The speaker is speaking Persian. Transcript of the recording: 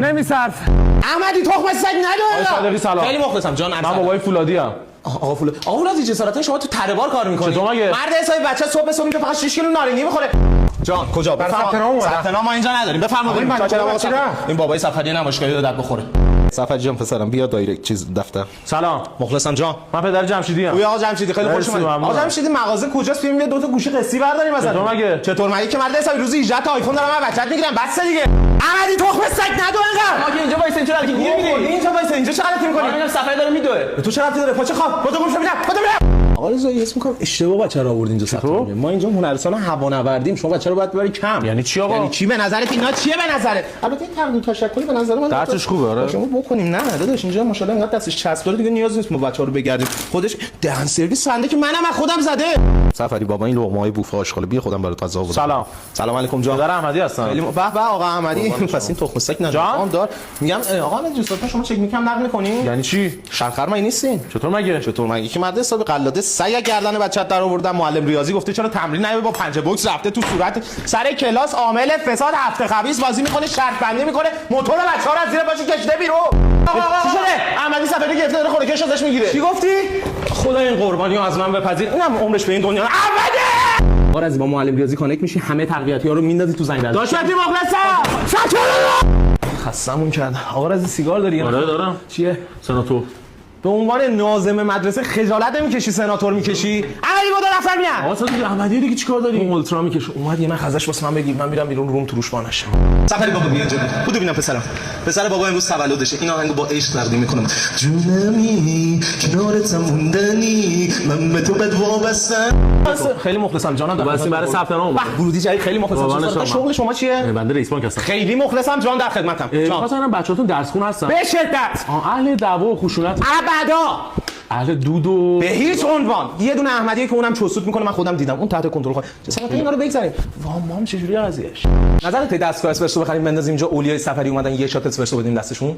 نمیصرف. احمدی تخم سگ نداره. صادقی سلام. خیلی مخلصم جان. من بابای فولادی ام. آقا فولادی جسارتا شما تو تره بار کار می‌کنی. چطور مگه؟ مرد حسابی بچه صبح اینجا فقط 6 کیلو نارنگی می‌خوره. جان کجا؟ ثبت نام ما اینجا نداریم. بفرمایید. این بابای سفری نمایشگاهی داد بخوره. سفری جان پسرم بیا دایرکت چیز دفتر. سلام. مخلصم جان. من پدر جمشیدی ام. اوی آقا جمشیدی خیلی خوش اومدید. آقا جمشیدی مغازه کجاست؟ بیایم یه دو تا گوشی قصی برداریم مثلا. چطور مگه؟ چطور مگه که مرد حسابی روزی 18 تا آیفون دارم من بچت میگیرم بس دیگه. احمدی تخم سگ ندو انقدر. ما که اینجا وایس اینجا الکی گیر میدی. اینجا وایس اینجا چه غلطی می‌کنی؟ من سفری داره میدوه. تو چه ربطی داره؟ پاچه خواب. خودت گوش میدم. خودت میرم. آقا رضایی اسم میگم اشتباه بچه‌ها رو آورد اینجا سفر. ما اینجا هنرستان هوانوردیم. شما بچه‌ها رو باید ببری کم. یعنی چی آقا؟ یعنی چی به نظرت اینا چیه به نظرت؟ البته این تمرین تشکری به نظر من درسش خوبه آره. شما بکنیم نه داداش اینجا ماشاءالله انقدر دستش چسب داره دیگه نیاز نیست ما بچه‌ها رو بگردیم. خودش دهن سرویس سنده که منم از خودم زده. سفری بابا این لقمه‌های بوف آشغال بیا خودم برات تازه آوردم. سلام علیکم جان. پدر احمدی هستم. خیلی به به آقا احمدی پس این تخم سگ ندارم دار. میگم آقا احمدی جوستون شما چک میکم نقل می‌کنی؟ یعنی چی؟ شرخر ما نیستین. چطور مگه که مرد حساب قلاده سگ گردن بچه‌ت در آوردم معلم ریاضی گفته چرا تمرین نمی‌کنی با پنجه بوکس رفته تو صورت سر کلاس عامل فساد هفته خبیث بازی می‌کنه شرط بندی می‌کنه موتور بچه‌ها رو از زیر پاشو کشیده بیرون. چی شده؟ احمدی سفری گرفته داره خورکش ازش میگیره. چی گفتی؟ خدا این قربانیو از من بپذیر. اینم عمرش به این دنیا. احمدی! آقا از با معلم ریاضی کانکت میشی همه تقویتی‌ها رو میندازی تو زنگ. داشتی مخلصم. خستمون کرد. آقا از سیگار داری؟ آره دارم. چیه؟ سناتور. به عنوان ناظم مدرسه خجالت نمی‌کشی سناتور می‌کشی؟ احمدی بود دفتر میام. آقا صادقی احمدی دیگه چیکار داری؟ اون اولترا میکشه اومد یه نخ ازش واسه من بگیر من میرم بیرون روم تو روش بانش. سفری بابا بیا اینجا. بودو ببینم پسرم. پسر بابا امروز تولدشه. این آهنگو با عشق تقدیم میکنم. جونمی کنارت موندنی من به تو بد وابستم. خیلی مخلصم جانم. واسه برای ثبت نام. ورودی جای خیلی مخلصم. شغل شما چیه؟ بنده رئیس بانک هستم. خیلی مخلصم جان در خدمتم. جان. مثلا بچه‌تون درس خون هستن. به شدت. اهل دعوا و خشونت. ابدا. اهل دود و به هیچ عنوان. یه دونه احمدیه که اونم چوسوت میکنه من خودم دیدم اون تحت کنترل خود. مثلا اینا رو بگذاریم. وام چجوری قضیهش؟ نظرت دستگاه اسپرسو بخریم بندازیم اینجا اولیای سفری اومدن یه شات اسپرسو بدیم دستشون؟